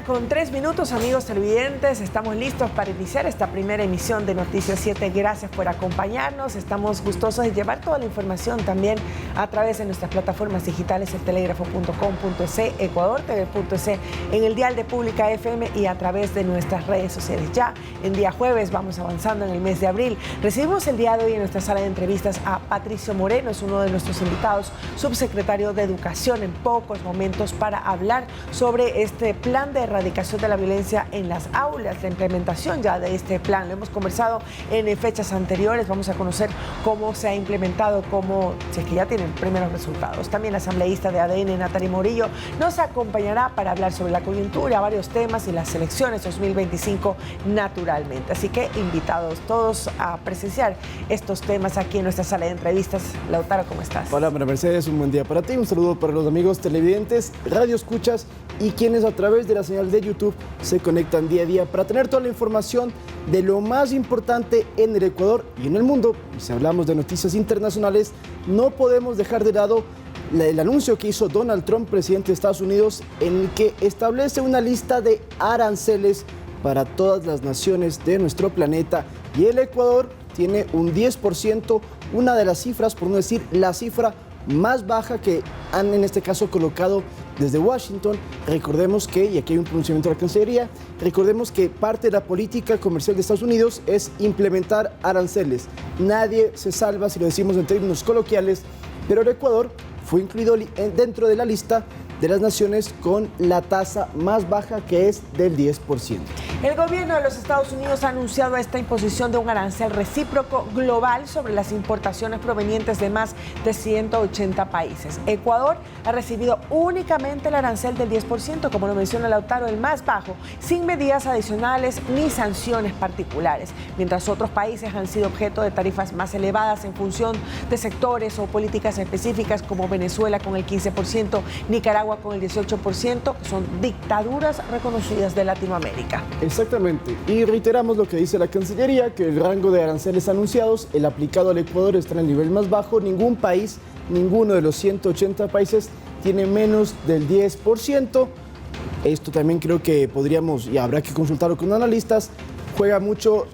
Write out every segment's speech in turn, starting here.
8:03, amigos televidentes. Estamos listos para iniciar esta primera emisión de Noticias 7. Gracias por acompañarnos. Estamos gustosos de llevar toda la información también a través de nuestras plataformas digitales, eltelegrafo.com.es, ecuadortv.es, en el dial de Pública FM y a través de nuestras redes sociales. Ya en día jueves vamos avanzando en el mes de abril. Recibimos el día de hoy en nuestra sala de entrevistas a Patricio Moreno, es uno de nuestros invitados, subsecretario de Educación, en pocos momentos para hablar sobre este plan de erradicación de la violencia en las aulas, la implementación ya de este plan. Lo hemos conversado en fechas anteriores, vamos a conocer cómo se ha implementado, si es que ya tienen primeros resultados. También la asambleísta de ADN, Natalie Morillo, nos acompañará para hablar sobre la coyuntura, varios temas y las elecciones 2025 naturalmente. Así que invitados todos a presenciar estos temas aquí en nuestra sala de entrevistas. Lautaro, ¿cómo estás? Hola, María Mercedes, un buen día para ti, un saludo para los amigos televidentes, radio escuchas y quienes a través de la señal de YouTube se conectan día a día para tener toda la información de lo más importante en el Ecuador y en el mundo. Y si hablamos de noticias internacionales, no podemos dejar de lado el anuncio que hizo Donald Trump, presidente de Estados Unidos, en el que establece una lista de aranceles para todas las naciones de nuestro planeta, y el Ecuador tiene un 10%, una de las cifras, por no decir la cifra más baja que han en este caso colocado desde Washington. Recordemos que, y aquí hay un pronunciamiento de la Cancillería, recordemos que parte de la política comercial de Estados Unidos es implementar aranceles. Nadie se salva si lo decimos en términos coloquiales, pero el Ecuador fue incluido dentro de la lista de las naciones con la tasa más baja, que es del 10%. El gobierno de los Estados Unidos ha anunciado esta imposición de un arancel recíproco global sobre las importaciones provenientes de más de 180 países. Ecuador ha recibido únicamente el arancel del 10%, como lo menciona Lautaro, el más bajo, sin medidas adicionales ni sanciones particulares, mientras otros países han sido objeto de tarifas más elevadas en función de sectores o políticas específicas, como Venezuela con el 15%, Nicaragua con el 18%, que son dictaduras reconocidas de Latinoamérica. Exactamente, y reiteramos lo que dice la Cancillería, que el rango de aranceles anunciados, el aplicado al Ecuador, está en el nivel más bajo. Ningún país, ninguno de los 180 países tiene menos del 10%. Esto también creo que podríamos, y habrá que consultarlo con analistas, juega mucho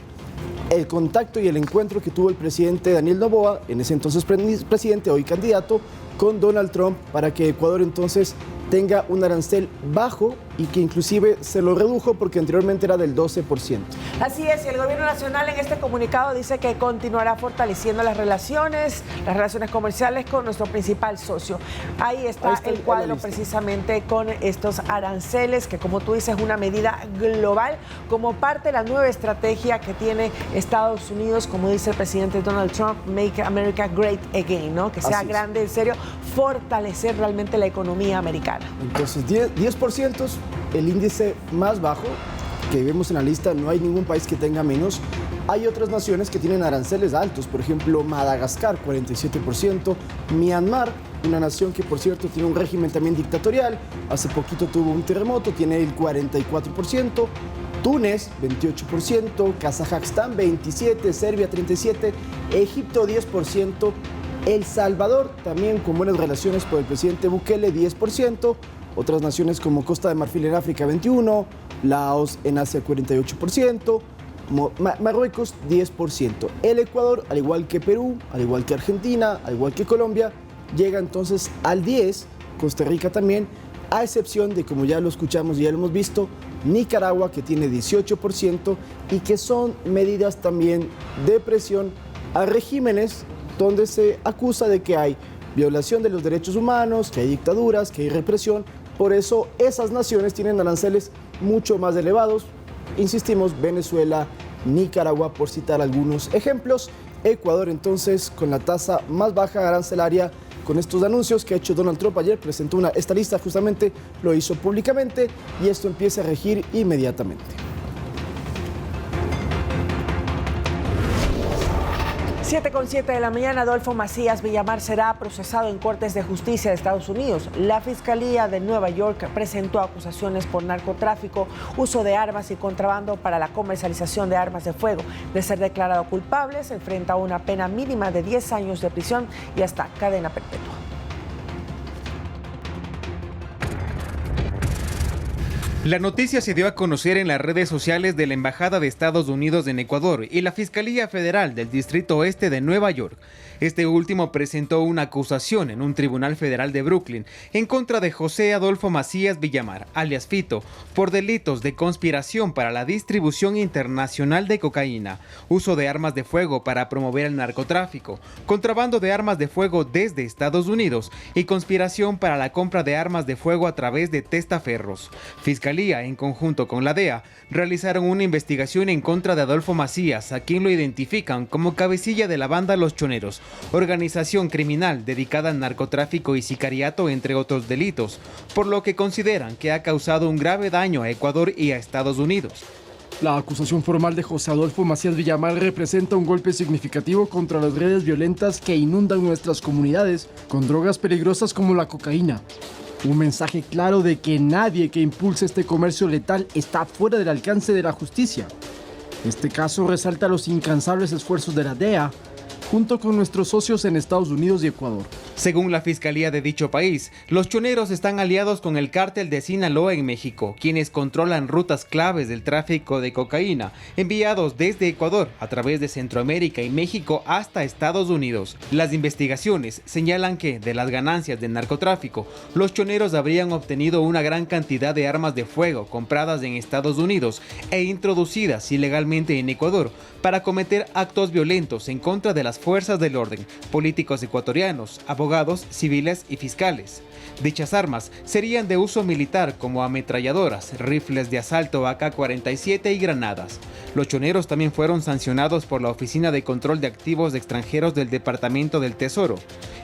el contacto y el encuentro que tuvo el presidente Daniel Noboa, en ese entonces presidente, hoy candidato, con Donald Trump, para que Ecuador entonces tenga un arancel bajo y que inclusive se lo redujo porque anteriormente era del 12%. Así es, y el gobierno nacional en este comunicado dice que continuará fortaleciendo las relaciones comerciales con nuestro principal socio. Ahí está el cuadro precisamente con estos aranceles, que como tú dices es una medida global como parte de la nueva estrategia que tiene Estados Unidos, como dice el presidente Donald Trump, Make America Great Again, ¿no? Que sea grande, en serio, fortalecer realmente la economía americana. Entonces, 10%, el índice más bajo que vemos en la lista. No hay ningún país que tenga menos. Hay otras naciones que tienen aranceles altos, por ejemplo, Madagascar, 47%, Myanmar, una nación que, por cierto, tiene un régimen también dictatorial, hace poquito tuvo un terremoto, tiene el 44%, Túnez, 28%, Kazajstán, 27%, Serbia, 37%, Egipto, 10%, El Salvador, también con buenas relaciones por el presidente Bukele, 10%, otras naciones como Costa de Marfil en África, 21%, Laos en Asia, 48%, Marruecos, 10%. El Ecuador, al igual que Perú, al igual que Argentina, al igual que Colombia, llega entonces al 10%, Costa Rica también, a excepción de, como ya lo escuchamos y ya lo hemos visto, Nicaragua, que tiene 18%, y que son medidas también de presión a regímenes donde se acusa de que hay violación de los derechos humanos, que hay dictaduras, que hay represión. Por eso esas naciones tienen aranceles mucho más elevados. Insistimos, Venezuela, Nicaragua, por citar algunos ejemplos. Ecuador, entonces, con la tasa más baja arancelaria, con estos anuncios que ha hecho Donald Trump ayer, presentó esta lista, justamente lo hizo públicamente, y esto empieza a regir inmediatamente. 7:07 de la mañana, Adolfo Macías Villamar será procesado en cortes de justicia de Estados Unidos. La Fiscalía de Nueva York presentó acusaciones por narcotráfico, uso de armas y contrabando para la comercialización de armas de fuego. De ser declarado culpable, se enfrenta a una pena mínima de 10 años de prisión y hasta cadena perpetua. La noticia se dio a conocer en las redes sociales de la Embajada de Estados Unidos en Ecuador y la Fiscalía Federal del Distrito Oeste de Nueva York. Este último presentó una acusación en un tribunal federal de Brooklyn en contra de José Adolfo Macías Villamar, alias Fito, por delitos de conspiración para la distribución internacional de cocaína, uso de armas de fuego para promover el narcotráfico, contrabando de armas de fuego desde Estados Unidos y conspiración para la compra de armas de fuego a través de testaferros. Fiscalía, en conjunto con la DEA, realizaron una investigación en contra de Adolfo Macías, a quien lo identifican como cabecilla de la banda Los Choneros, organización criminal dedicada al narcotráfico y sicariato, entre otros delitos, por lo que consideran que ha causado un grave daño a Ecuador y a Estados Unidos. La acusación formal de José Adolfo Macías Villamar representa un golpe significativo contra las redes violentas que inundan nuestras comunidades con drogas peligrosas como la cocaína. Un mensaje claro de que nadie que impulse este comercio letal está fuera del alcance de la justicia. Este caso resalta los incansables esfuerzos de la DEA, junto con nuestros socios en Estados Unidos y Ecuador. Según la Fiscalía de dicho país, los choneros están aliados con el cártel de Sinaloa en México, quienes controlan rutas claves del tráfico de cocaína, enviados desde Ecuador a través de Centroamérica y México hasta Estados Unidos. Las investigaciones señalan que, de las ganancias del narcotráfico, los choneros habrían obtenido una gran cantidad de armas de fuego compradas en Estados Unidos e introducidas ilegalmente en Ecuador para cometer actos violentos en contra de las fuerzas del orden, políticos ecuatorianos, abogados, civiles y fiscales. Dichas armas serían de uso militar como ametralladoras, rifles de asalto AK-47 y granadas. Los choneros también fueron sancionados por la Oficina de Control de Activos Extranjeros del Departamento del Tesoro.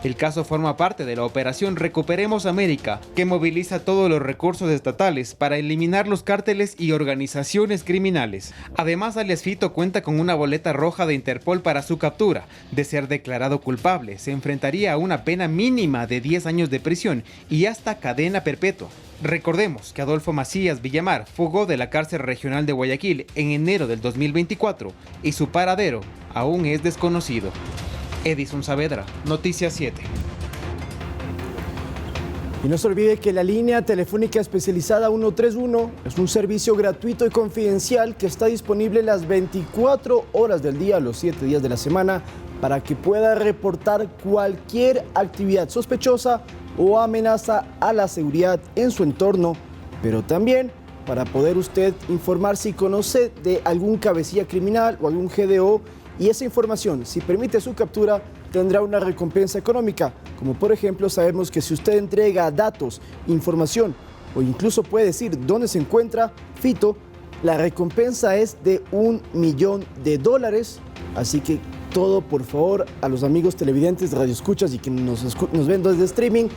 El caso forma parte de la operación Recuperemos América, que moviliza todos los recursos estatales para eliminar los cárteles y organizaciones criminales. Además, alias Fito cuenta con una boleta roja de Interpol para su captura. De ser declarado culpable, se enfrentaría a una pena mínima de 10 años de prisión y hasta cadena perpetua. Recordemos que Adolfo Macías Villamar fugó de la cárcel regional de Guayaquil en enero del 2024 y su paradero aún es desconocido. Edison Saavedra, Noticias 7. Y no se olvide que la línea telefónica especializada 131 es un servicio gratuito y confidencial que está disponible las 24 horas del día, los 7 días de la semana, para que pueda reportar cualquier actividad sospechosa o amenaza a la seguridad en su entorno, pero también para poder usted informar si conoce de algún cabecilla criminal o algún GDO, y esa información, si permite su captura, tendrá una recompensa económica, como por ejemplo sabemos que si usted entrega datos, información o incluso puede decir dónde se encuentra Fito, la recompensa es de $1 millón. Así que todo, por favor, a los amigos televidentes, radioescuchas y que nos ven desde streaming,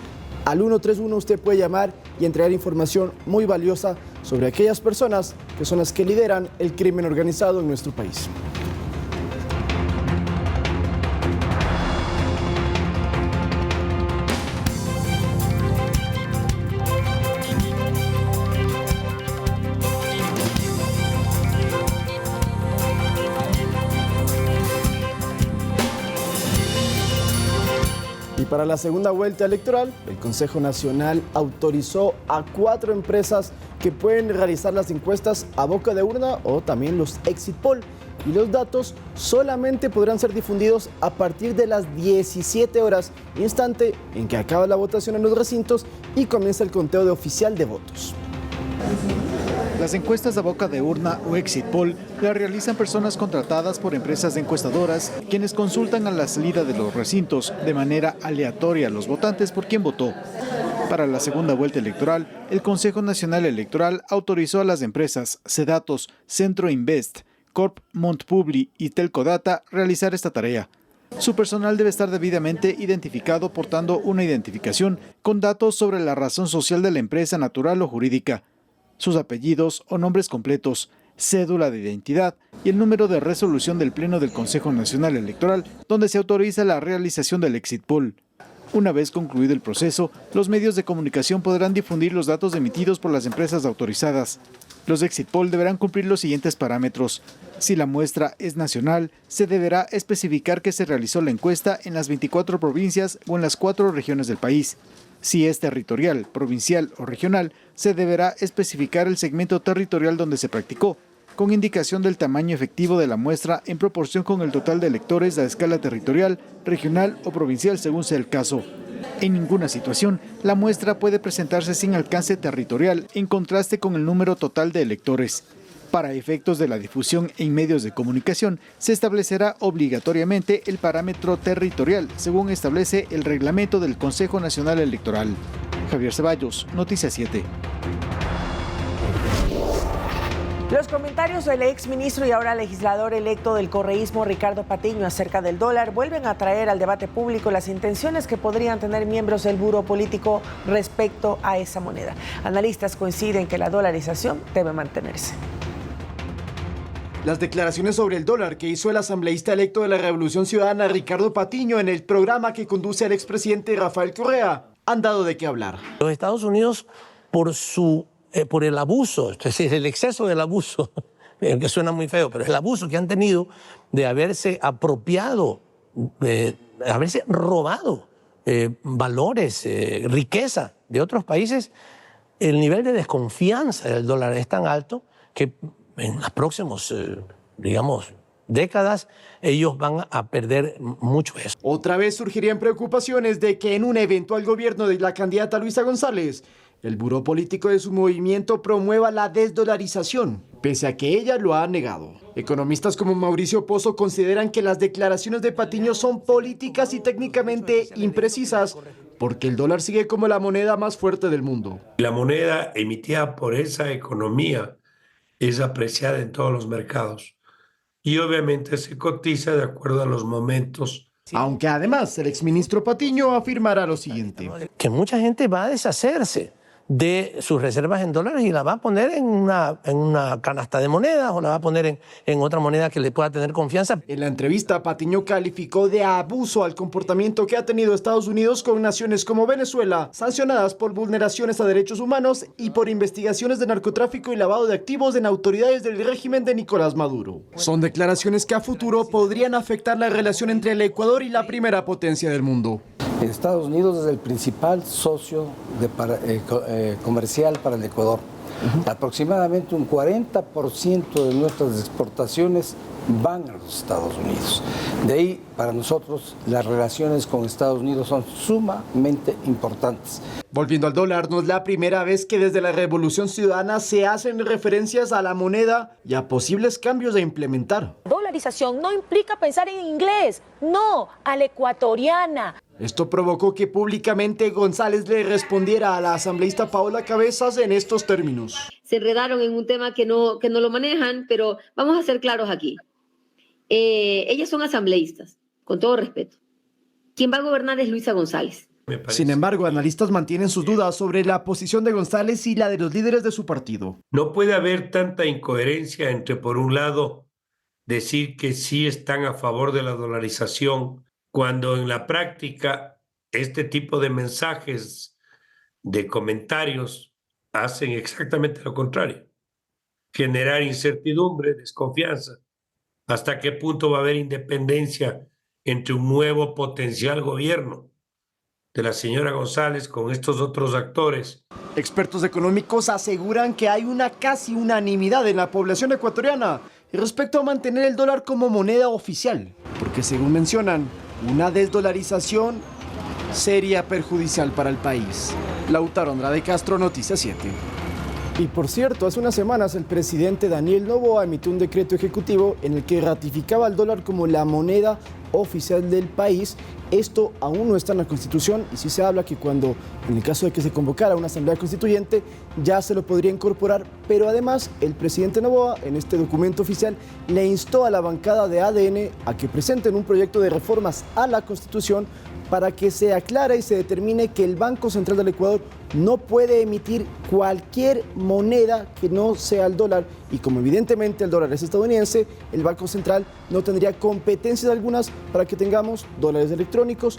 al 131 usted puede llamar y entregar información muy valiosa sobre aquellas personas que son las que lideran el crimen organizado en nuestro país. Para la segunda vuelta electoral, el Consejo Nacional autorizó a 4 empresas que pueden realizar las encuestas a boca de urna o también los exit poll. Y los datos solamente podrán ser difundidos a partir de las 17 horas, instante en que acaba la votación en los recintos y comienza el conteo de oficial de votos. Las encuestas a boca de urna o exit poll las realizan personas contratadas por empresas encuestadoras, quienes consultan a la salida de los recintos de manera aleatoria a los votantes por quién votó. Para la segunda vuelta electoral, el Consejo Nacional Electoral autorizó a las empresas Sedatos, Centro Invest, Corp Montpubli y Telcodata realizar esta tarea. Su personal debe estar debidamente identificado portando una identificación con datos sobre la razón social de la empresa natural o jurídica, sus apellidos o nombres completos, cédula de identidad y el número de resolución del Pleno del Consejo Nacional Electoral, donde se autoriza la realización del exit poll. Una vez concluido el proceso, los medios de comunicación podrán difundir los datos emitidos por las empresas autorizadas. Los exit poll deberán cumplir los siguientes parámetros. Si la muestra es nacional, se deberá especificar que se realizó la encuesta en las 24 provincias o en las 4 regiones del país. Si es territorial, provincial o regional, se deberá especificar el segmento territorial donde se practicó, con indicación del tamaño efectivo de la muestra en proporción con el total de electores a escala territorial, regional o provincial según sea el caso. En ninguna situación, la muestra puede presentarse sin alcance territorial en contraste con el número total de electores. Para efectos de la difusión en medios de comunicación, se establecerá obligatoriamente el parámetro territorial, según establece el reglamento del Consejo Nacional Electoral. Javier Ceballos, Noticias 7. Los comentarios del exministro y ahora legislador electo del correísmo Ricardo Patiño acerca del dólar vuelven a traer al debate público las intenciones que podrían tener miembros del Buró Político respecto a esa moneda. Analistas coinciden que la dolarización debe mantenerse. Las declaraciones sobre el dólar que hizo el asambleísta electo de la Revolución Ciudadana Ricardo Patiño en el programa que conduce al expresidente Rafael Correa han dado de qué hablar. Los Estados Unidos, por el abuso, es decir, el exceso del abuso, que suena muy feo, pero el abuso que han tenido de haberse apropiado, de haberse robado valores, riqueza de otros países, el nivel de desconfianza del dólar es tan alto que en las próximas, décadas, ellos van a perder mucho eso. Otra vez surgirían preocupaciones de que en un eventual gobierno de la candidata Luisa González, el buró político de su movimiento promueva la desdolarización, pese a que ella lo ha negado. Economistas como Mauricio Pozo consideran que las declaraciones de Patiño son políticas y técnicamente imprecisas, porque el dólar sigue como la moneda más fuerte del mundo. La moneda emitida por esa economía es apreciada en todos los mercados y obviamente se cotiza de acuerdo a los momentos. Aunque además el exministro Patiño afirmará lo siguiente. Que mucha gente va a deshacerse de sus reservas en dólares y la va a poner en una canasta de monedas o la va a poner en otra moneda que le pueda tener confianza. En la entrevista, Patiño calificó de abuso al comportamiento que ha tenido Estados Unidos con naciones como Venezuela, sancionadas por vulneraciones a derechos humanos y por investigaciones de narcotráfico y lavado de activos en autoridades del régimen de Nicolás Maduro. Son declaraciones que a futuro podrían afectar la relación entre el Ecuador y la primera potencia del mundo. Estados Unidos es el principal socio comercial para el Ecuador. Aproximadamente un 40% de nuestras exportaciones van a los Estados Unidos. De ahí, para nosotros, las relaciones con Estados Unidos son sumamente importantes. Volviendo al dólar, no es la primera vez que desde la Revolución Ciudadana se hacen referencias a la moneda y a posibles cambios a implementar. Dolarización no implica pensar en inglés, no, a la ecuatoriana. Esto provocó que públicamente González le respondiera a la asambleísta Paola Cabezas en estos términos. Se enredaron en un tema que no lo manejan, pero vamos a ser claros aquí. Ellas son asambleístas, con todo respeto. Quien va a gobernar es Luisa González. Sin embargo, analistas mantienen sus dudas sobre la posición de González y la de los líderes de su partido. No puede haber tanta incoherencia entre, por un lado, decir que sí están a favor de la dolarización, cuando en la práctica este tipo de mensajes, de comentarios, hacen exactamente lo contrario. Generar incertidumbre, desconfianza. ¿Hasta qué punto va a haber independencia entre un nuevo potencial gobierno de la señora González con estos otros actores? Expertos económicos aseguran que hay una casi unanimidad en la población ecuatoriana respecto a mantener el dólar como moneda oficial, porque según mencionan, una desdolarización sería perjudicial para el país. Lautaro Andrade Castro, Noticias 7. Y por cierto, hace unas semanas el presidente Daniel Noboa emitió un decreto ejecutivo en el que ratificaba el dólar como la moneda oficial del país. Esto aún no está en la Constitución y sí se habla que cuando, en el caso de que se convocara una asamblea constituyente, ya se lo podría incorporar, pero además el presidente Noboa en este documento oficial le instó a la bancada de ADN a que presenten un proyecto de reformas a la Constitución para que se aclare y se determine que el Banco Central del Ecuador no puede emitir cualquier moneda que no sea el dólar. Y como evidentemente el dólar es estadounidense, el Banco Central no tendría competencias algunas para que tengamos dólares electrónicos